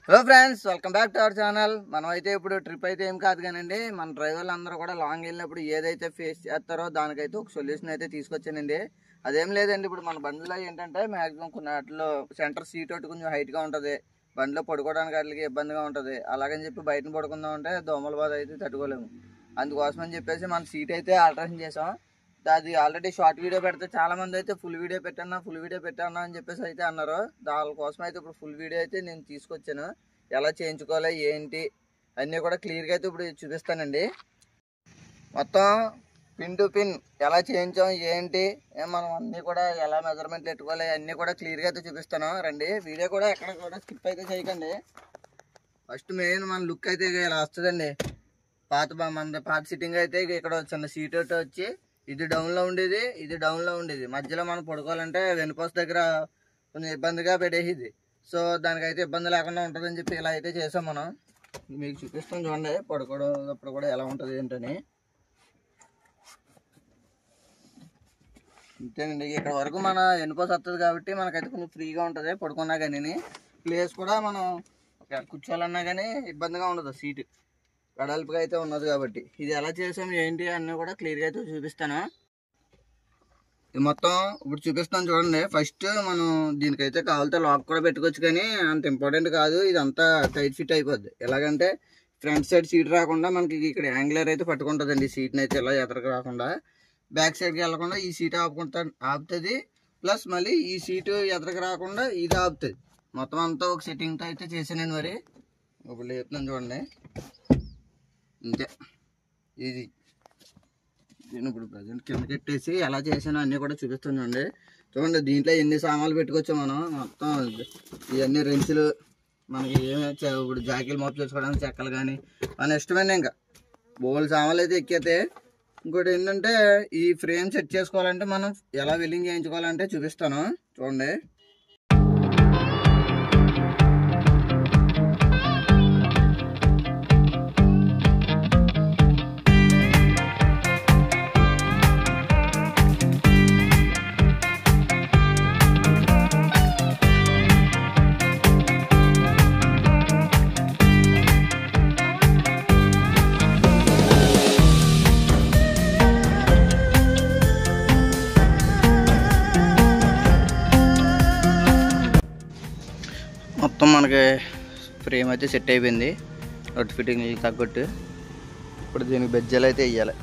Hello friends, welcome back to our channel. మనం అయితే ఇప్పుడు ట్రిప్ అయితే ఏం కాదు కానండి, మన డ్రైవర్లు అందరూ కూడా లాంగ్ వెళ్ళినప్పుడు ఏదైతే ఫేస్ చేస్తారో దానికైతే ఒక సొల్యూషన్ అయితే తీసుకొచ్చానండి. అదేం లేదండి, ఇప్పుడు మన బండిలో ఏంటంటే మ్యాక్సిమం కొన్ని వాటిలో సెంటర్ సీట్ ఒకటి కొంచెం హైట్గా ఉంటుంది, బండిలో పడుకోవడానికి వాటికి ఇబ్బందిగా ఉంటుంది. అలాగని చెప్పి బయటను పడుకుందామంటే దోమల బాధ అయితే తట్టుకోలేము. అందుకోసం అని చెప్పేసి మన సీట్ అయితే ఆల్టరేషన్ చేసాం. అది ఆల్రెడీ షార్ట్ వీడియో పెడితే చాలా మంది అయితే ఫుల్ వీడియో పెట్టాను అని చెప్పేసి అయితే అన్నారు. దానికోసం అయితే ఇప్పుడు ఫుల్ వీడియో అయితే నేను తీసుకొచ్చాను. ఎలా చేయించుకోవాలి ఏంటి అన్నీ కూడా క్లియర్గా అయితే ఇప్పుడు చూపిస్తానండి. మొత్తం పిన్ టు పిన్ ఎలా చేయించాం ఏంటి మనం అన్నీ కూడా ఎలా మెజర్మెంట్లు పెట్టుకోవాలి అన్నీ కూడా క్లియర్గా అయితే చూపిస్తాను. రండి, వీడియో కూడా ఎక్కడ కూడా స్కిప్ అయితే చేయకండి. ఫస్ట్ మెయిన్ మన లుక్ అయితే ఇలా వస్తుందండి. మన పాత సిట్టింగ్ అయితే ఇక్కడ చిన్న సీట్ ఒకటి వచ్చి ఇది డౌన్లో ఉండేది మధ్యలో మనం పడుకోవాలంటే వెనుకోస దగ్గర కొంచెం ఇబ్బందిగా పెట్టేది. సో దానికైతే ఇబ్బంది లేకుండా ఉంటుందని చెప్పి ఇలా అయితే చేసాం. మనం మీకు చూపిస్తాం చూడండి, పడుకోవడం కూడా ఎలా ఉంటుంది ఏంటని. అంతేనండి, ఇక్కడ వరకు మన వెనుకోస వస్తుంది కాబట్టి మనకైతే కొంచెం ఫ్రీగా ఉంటుంది. పడుకున్నా కానీ ప్లేస్ కూడా మనం కూర్చోవాలన్నా కానీ ఇబ్బందిగా ఉండదు. సీటు వెడల్పుగా అయితే ఉన్నది కాబట్టి ఇది ఎలా చేసాం ఏంటి అన్నీ కూడా క్లియర్గా అయితే చూపిస్తాను. ఇది మొత్తం ఇప్పుడు చూపిస్తాను చూడండి. ఫస్ట్ మనం దీనికైతే కావాలితే లాక్ కూడా పెట్టుకోవచ్చు, కానీ అంత ఇంపార్టెంట్ కాదు. ఇదంతా టైట్ ఫిట్ అయిపోద్ది. ఎలాగంటే ఫ్రంట్ సైడ్ సీట్ రాకుండా మనకి ఇక్కడ యాంగులర్ అయితే పట్టుకుంటుందండి. సీట్ని అయితే ఇలా ఎదరకు రాకుండా బ్యాక్ సైడ్కి వెళ్ళకుండా ఈ సీట్ ఆపుతుంది. ప్లస్ మళ్ళీ ఈ సీటు ఎదరకు రాకుండా ఇది ఆపుతుంది. మొత్తం అంతా ఒక సెట్టింగ్తో అయితే చేసానండి. మరి ఇప్పుడు లేపుతున్నాను చూడండి. అంతే, ఇది నేను ఇప్పుడు ప్రజెంట్ కిందకి పెట్టేసి ఎలా చేసానో అన్నీ కూడా చూపిస్తాను చూడండి. దీంట్లో ఎన్ని సామాన్లు పెట్టుకోవచ్చో మనం. మొత్తం ఇవన్నీ రెంచులు మనకి ఇప్పుడు జాకీలు మోపు చేసుకోవడానికి చెక్కలు కానీ మన ఇష్టమైన ఇంకా బోల్ సామాన్లు అయితే ఎక్కితే. ఇంకోటి ఏంటంటే ఈ ఫ్రేమ్ సెట్ చేసుకోవాలంటే మనం ఎలా వెల్డింగ్ చేయించుకోవాలంటే చూపిస్తాను చూడండి. మొత్తం మనకి ఫ్రేమ్ అయితే సెట్ అయిపోయింది. అవుట్ ఫిట్టింగ్ తగ్గట్టు ఇప్పుడు దీనికి బెజ్జలు అయితే వేయాలి.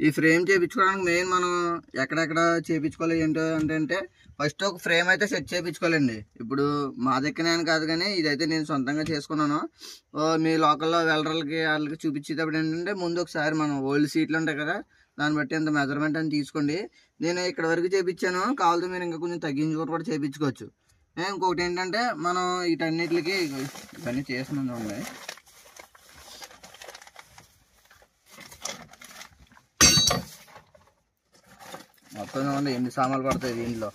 ఈ ఫ్రేమ్ చేయించుకోవడానికి మెయిన్ మనం ఎక్కడెక్కడ చేయించుకోవాలి ఏంటో అంటే ఫస్ట్ ఒక ఫ్రేమ్ అయితే సెట్ చేయించుకోవాలండి. ఇప్పుడు మా దగ్గరనే కాదు కానీ ఇదైతే నేను సొంతంగా చేసుకున్నాను. మీ లోకల్లో వెల్డర్లకి వాళ్ళకి చూపించేటప్పుడు ఏంటంటే ముందు ఒకసారి మనం ఓల్డ్ సీట్లు ఉంటాయి కదా, దాన్ని బట్టి అంత మెజర్మెంట్ అని తీసుకోండి. నేను ఇక్కడ వరకు చేయించాను, కావాలంటే మీరు ఇంకా కొంచెం తగ్గించుకొని కూడా చేయించుకోవచ్చు. ఇంకొకటి ఏంటంటే మనం వీటన్నిటికి ఇవన్నీ చేస్తున్నాం చూడండి. మొత్తం ఎన్ని సామాన్లు పడతాయి దీంట్లో.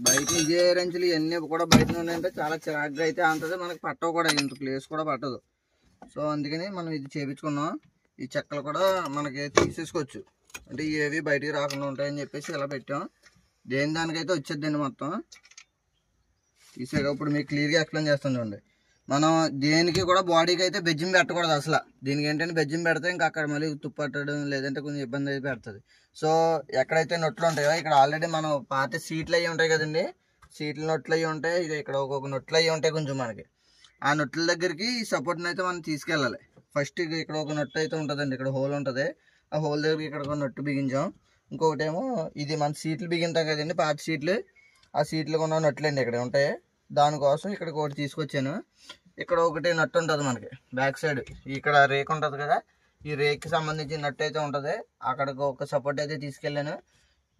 బయట ఇదే రంచులు ఇవన్నీ కూడా బయట ఉన్నాయంటే చాలా చిరాగ్గా అయితే అంతది, మనకి పట్టవు కూడా, ఇంత ప్లేస్ కూడా పట్టదు. సో అందుకని మనం ఇది చేయించుకున్నాం. ఈ చెక్కలు కూడా మనకి తీసేసుకోవచ్చు, అంటే ఏవి బయటికి రాకుండా ఉంటాయని చెప్పేసి ఇలా పెట్టాం. దేని దానికైతే వచ్చేద్దండి మొత్తం తీసేటప్పుడు మీకు క్లియర్గా ఎక్స్ప్లెయిన్ చేస్తాను చూడండి. మనం దేనికి కూడా బాడీకి అయితే బెజ్జిం పెట్టకూడదు అసలు. దీనికి ఏంటంటే బెజ్జిం పెడితే ఇంకా అక్కడ మళ్ళీ తుప్పట్టడం లేదంటే కొంచెం ఇబ్బంది అయితే పెడుతుంది. సో ఎక్కడైతే నొట్లు ఉంటాయో ఇక్కడ ఆల్రెడీ మనం పాత సీట్లు అవి ఉంటాయి కదండి, సీట్లు నొట్లు అవి ఉంటాయి, ఇది ఇక్కడ ఒక్కొక్క నొట్లు అవి ఉంటాయి కొంచెం మనకి. ఆ నొట్ల దగ్గరికి ఈ సపోర్ట్ని అయితే మనం తీసుకెళ్ళాలి. ఫస్ట్ ఇక్కడ ఒక నొట్టు అయితే ఉంటుందండి, ఇక్కడ హోల్ ఉంటుంది, ఆ హోల్ దగ్గరికి ఇక్కడ ఒక నొట్టు బిగించాం. ఇంకొకటి ఏమో ఇది మన సీట్లు బిగింటాం కదండి పాత సీట్లు, ఆ సీట్లు ఉన్న నొట్లు అండి ఇక్కడ ఉంటాయి. దానికోసం ఇక్కడ ఒకటి తీసుకొచ్చాను. ఇక్కడ ఒకటి నట్టు ఉంటుంది మనకి బ్యాక్ సైడ్, ఇక్కడ రేక్ ఉంటుంది కదా, ఈ రేక్కి సంబంధించిన నట్టు అయితే ఉంటుంది, అక్కడికి ఒక సపోర్ట్ అయితే తీసుకెళ్ళాను.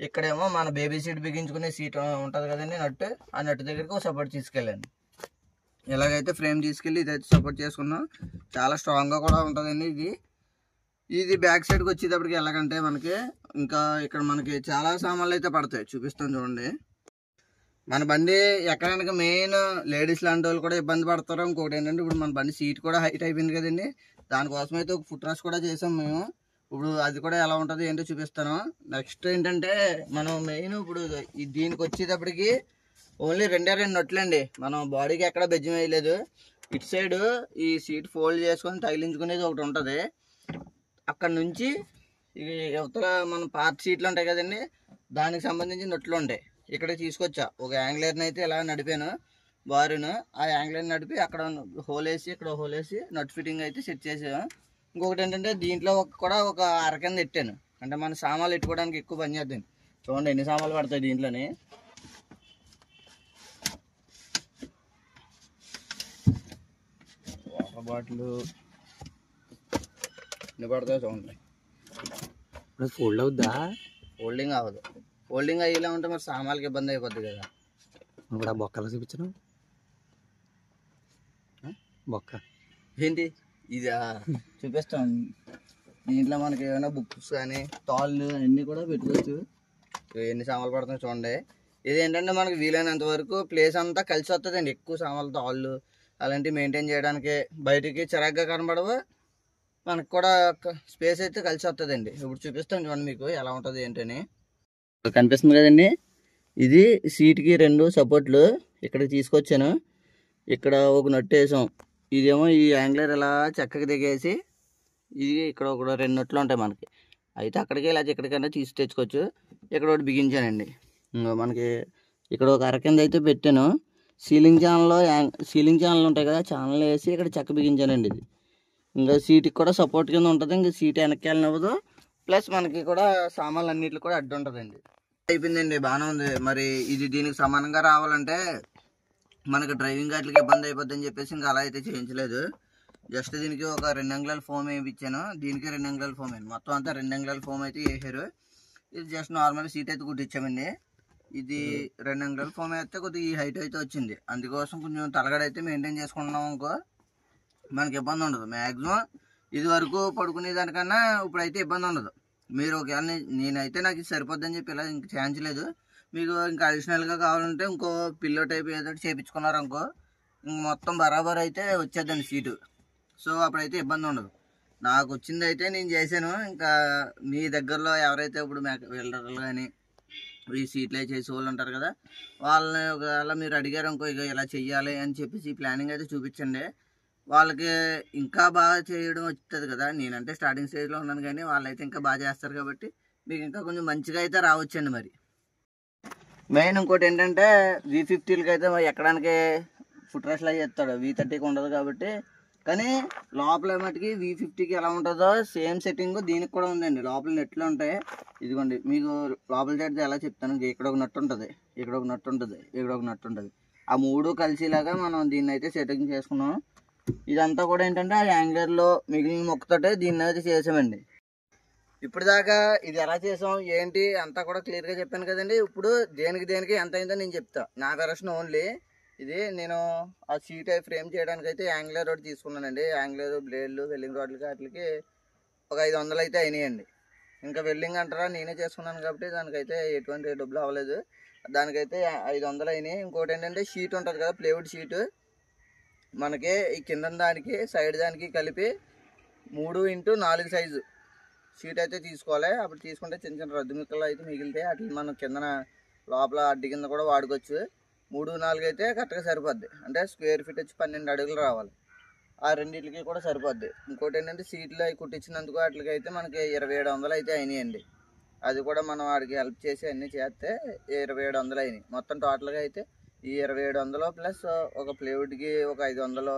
ఇక్కడేమో మన బేబీ సీట్ బిగించుకునే సీట్ ఉంటుంది కదండి నట్టు, ఆ నట్టు దగ్గరికి ఒక సపోర్ట్ తీసుకెళ్ళాను. ఇలాగైతే ఫ్రేమ్ తీసుకెళ్ళి ఇదైతే సపోర్ట్ చేసుకున్నాం. చాలా స్ట్రాంగ్గా కూడా ఉంటుందండి ఇది బ్యాక్ సైడ్కి వచ్చేటప్పటికి. ఎలాగంటే మనకి ఇంకా ఇక్కడ మనకి చాలా సామాన్లు అయితే పడతాయి, చూపిస్తాను చూడండి. మన బండి ఎక్కడానికి మెయిన్ లేడీస్ లాంటి వాళ్ళు కూడా ఇబ్బంది పడతారు. ఇంకొకటి ఏంటంటే ఇప్పుడు మన బండి సీట్ కూడా హైట్ అయిపోయింది కదండి, దానికోసం అయితే ఒక ఫుట్ రెస్ట్ కూడా చేసాం మేము. ఇప్పుడు అది కూడా ఎలా ఉంటుంది ఏంటో చూపిస్తాను. నెక్స్ట్ ఏంటంటే మనం మెయిన్ ఇప్పుడు దీనికి వచ్చేటప్పటికి ఓన్లీ 2 నొట్లండి, మనం బాడీకి ఎక్కడ బెజ్జం వేయలేదు. ఇటు సైడ్ ఈ సీట్ ఫోల్డ్ చేసుకొని తగిలించుకునేది ఒకటి ఉంటుంది, అక్కడ నుంచి ఈ యువతల మన పాత సీట్లు ఉంటాయి కదండి, దానికి సంబంధించి నొట్లు ఉంటాయి. ఇక్కడ తీసుకొచ్చా ఒక యాంగ్లర్ని అయితే ఇలా నడిపాను బారును, ఆ యాంగ్లర్ని నడిపి అక్కడ హోల్ వేసి ఇక్కడ హోల్ వేసి నట్ ఫిట్టింగ్ అయితే సెట్ చేసాను. ఇంకొకటి ఏంటంటే దీంట్లో కూడా ఒక అరకింద ఎట్టాను, అంటే మన సామాన్లు ఎట్టుకోవడానికి ఎక్కువ పని చేద్దాం. చూడండి ఎన్ని సామాన్లు పడతాయి దీంట్లోని. వాటర్ బాటిల్ ఎన్ని పడతాయి చూడండి. ఫోల్డ్ అవుద్దా? ఫోల్డింగ్ అవ్వదు, ఫోల్డింగ్ అయ్యేలా ఉంటే మరి సామాన్లకి ఇబ్బంది అయిపోద్ది కదా. ఇప్పుడు ఆ బొక్కలా చూపించను, బొక్క ఏంటి ఇది చూపిస్తాం. దీంట్లో మనకి ఏమైనా బుక్స్ కానీ తాళ్ళు అన్నీ కూడా పెట్టుకోవచ్చు. ఎన్ని సామాన్లు పడుతున్నాయి చూడండి. ఇది ఏంటంటే మనకి వీలైనంత వరకు ప్లేస్ అంతా కలిసి వస్తుందండి. ఎక్కువ సామాన్లు తాళ్ళు అలాంటివి మెయింటైన్ చేయడానికి బయటికి చిరాగ్గా కనబడవు, మనకు కూడా స్పేస్ అయితే కలిసి వస్తుందండి. ఇప్పుడు చూపిస్తాను చూడండి మీకు ఎలా ఉంటుంది ఏంటని. కనిపిస్తుంది కదండి, ఇది సీట్కి 2 సపోర్ట్లు ఇక్కడికి తీసుకొచ్చాను. ఇక్కడ ఒక నట్టు వేసాం, ఇదేమో ఈ యాంగ్లర్ ఇలా చక్కగా దిగేసి ఇది ఇక్కడ ఒక 2 నట్లు ఉంటాయి మనకి, అయితే అక్కడికి ఇలా ఎక్కడికైనా తెచ్చుకోవచ్చు. ఇక్కడ ఒకటి బిగించానండి. మనకి ఇక్కడ ఒక అరకింద అయితే పెట్టాను. సీలింగ్ ఛానల్ ఉంటాయి కదా, ఛానల్ వేసి ఇక్కడ చెక్క బిగించానండి. ఇది ఇంకా సీట్కి కూడా సపోర్ట్ కింద ఉంటుంది, ఇంకా సీట్ వెనక్కి వెళ్ళనివ్వదు, ప్లస్ మనకి కూడా సామాన్లు అన్నిటికి కూడా అడ్డు ఉంటుందండి. అయిపోయిందండి, బాగానే ఉంది. మరి ఇది దీనికి సమానంగా రావాలంటే మనకి డ్రైవింగ్ వాటికి ఇబ్బంది అయిపోద్ది అని చెప్పేసి ఇంకా అలా అయితే చేయించలేదు. జస్ట్ దీనికి ఒక 2 అంగుళాల ఫోమ్ వేయించాను, దీనికి 2 అంగుళాల ఫోమ్ అయింది, మొత్తం అంతా 2 అంగుళాల ఫోమ్ అయితే వేసారు. ఇది జస్ట్ నార్మల్ సీట్ అయితే కుట్టించామండి. ఇది 2 అంగుళాల ఫోమ్ అయితే కొద్దిగా ఈ హైట్ అయితే వచ్చింది, అందుకోసం కొంచెం తలగడైతే మెయింటైన్ చేసుకుంటున్నాం అనుకో మనకి ఇబ్బంది ఉండదు. మ్యాక్సిమం ఇది వరకు పడుకునే దానికన్నా ఇప్పుడైతే ఇబ్బంది ఉండదు. మీరు ఒకవేళ నేనైతే నాకు ఇది సరిపోద్ది అని చెప్పి ఇలా ఇంక చేయించలేదు. మీకు ఇంకా అడిషనల్గా కావాలంటే ఇంకో పిల్లో టైప్ ఏదో చేయించుకున్నారు అనుకో ఇంక మొత్తం బరాబర్ అయితే వచ్చేద్దండి సీటు. సో అప్పుడైతే ఇబ్బంది ఉండదు. నాకు వచ్చింది అయితే నేను చేశాను. ఇంకా మీ దగ్గరలో ఎవరైతే ఇప్పుడు వెల్డర్లు కానీ ఈ సీట్లు చేసే వాళ్ళు ఉంటారు కదా, వాళ్ళని ఒకవేళ మీరు అడిగారు ఇంకో ఇక ఇలా చెయ్యాలి అని చెప్పేసి ఈ ప్లానింగ్ అయితే చూపించండి. వాళ్ళకి ఇంకా బాగా చేయడం వస్తుంది కదా. నేనంటే స్టార్టింగ్ స్టేజ్లో ఉన్నాను కానీ వాళ్ళైతే ఇంకా బాగా చేస్తారు కాబట్టి మీకు ఇంకా కొంచెం మంచిగా అయితే రావచ్చండి. మరి మెయిన్ ఇంకోటి ఏంటంటే V50లకి అయితే ఎక్కడానికి ఫుట్ రెస్ట్లు అవి చేస్తాడు, V30కి ఉండదు కాబట్టి. కానీ లోపల మటుకి V50కి ఎలా ఉంటుందో సేమ్ సెట్టింగ్ దీనికి కూడా ఉందండి. లోపల నెట్లు ఉంటాయి, ఇదిగోండి మీకు లోపల చేస్తే ఎలా చెప్తాను. ఇక్కడ ఒక నట్టు ఉంటుంది, ఇక్కడ ఒక నట్టు ఉంటుంది, ఇక్కడ ఒక నట్టు ఉంటుంది, ఆ 3 కలిసిలాగా మనం దీన్ని అయితే సెట్టింగ్ చేసుకున్నాం. ఇదంతా కూడా ఏంటంటే ఆ యాంగ్లర్లో మిగిలిన మొక్కతోటే దీన్ని అయితే చేసామండి. ఇప్పుడు దాకా ఇది ఎలా చేసాం ఏంటి అంతా కూడా క్లియర్గా చెప్పాను కదండి. ఇప్పుడు దేనికి ఎంత అయిందో నేను చెప్తా, నా వెర్షన్ ఓన్లీ. ఇది నేను ఆ సీట్ అయి ఫ్రేమ్ చేయడానికి అయితే యాంగ్లర్ రోడ్ తీసుకున్నానండి. యాంగ్లర్ బ్లేడ్లు వెల్డింగ్ రాడ్లకి వాటికి ఒక 500 అయితే అయినాయండి. ఇంకా వెల్డింగ్ అంటారా నేనే చేసుకున్నాను కాబట్టి దానికైతే ఎటువంటి డబ్బులు అవ్వలేదు, దానికైతే 500 అయినాయి. ఇంకోటి ఏంటంటే షీట్ ఉంటుంది కదా, ప్లేవుడ్ షీటు, మనకి ఈ కింద దానికి సైడ్ దానికి కలిపి 3x4 సైజు షీట్ అయితే తీసుకోవాలి. అప్పుడు తీసుకుంటే చిన్న చిన్న రద్దు ముక్కలు అయితే మిగిలితే అట్లా మనం కిందన లోపల అడ్డి కింద కూడా వాడుకోవచ్చు. 3x4 అయితే కరెక్ట్గా సరిపోద్ది. అంటే స్క్వేర్ ఫీట్ వచ్చి 12 అడుగులు రావాలి. ఆ రెండింటికి కూడా సరిపోద్ది. ఇంకోటి ఏంటంటే సీట్లు అవి కుట్టించినందుకు వాటికి అయితే మనకి 2700 అయితే అయినాయండి. అది కూడా మనం వాడికి హెల్ప్ చేసి అన్నీ చేస్తే 2700 అయినాయి. మొత్తం టోటల్గా అయితే ఈ 2700 ప్లస్ ఒక ప్లేవుడ్కి ఒక 500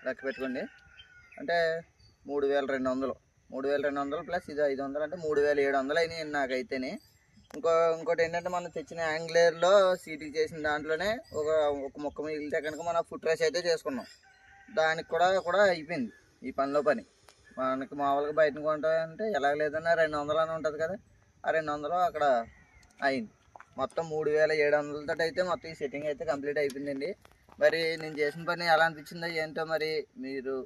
లెక్క పెట్టుకోండి. అంటే 3200 ప్లస్ ఇది 500 అంటే 3700 అయినాయి నాకైతేనే. ఇంకోటి ఏంటంటే మనం తెచ్చిన యాంగ్లేర్లో సీట్కి చేసిన దాంట్లోనే ఒక ముక్క మిగిలితే కనుక మనం ఫుట్ రేస్ అయితే చేసుకున్నాం. దానికి కూడా అయిపోయింది ఈ పనిలో పని. మనకి మామూలుగా బయట కొంటాయంటే ఎలా లేదన్నా 200 అని ఉంటుంది కదా, ఆ 200 అక్కడ అయింది. మొత్తం 3700 అయితే మొత్తం ఈ సెట్టింగ్ అయితే కంప్లీట్ అయిపోయిందండి. మరి నేను చేసిన పని ఎలా అనిపించిందో ఏంటో మరి మీరు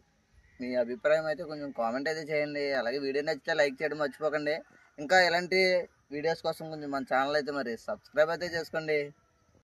మీ అభిప్రాయం అయితే కొంచెం కామెంట్ అయితే చేయండి. అలాగే వీడియో నచ్చితే లైక్ చేయడం మర్చిపోకండి. ఇంకా ఇలాంటి వీడియోస్ కోసం కొంచెం మన ఛానల్ అయితే మరి సబ్స్క్రైబ్ అయితే చేసుకోండి.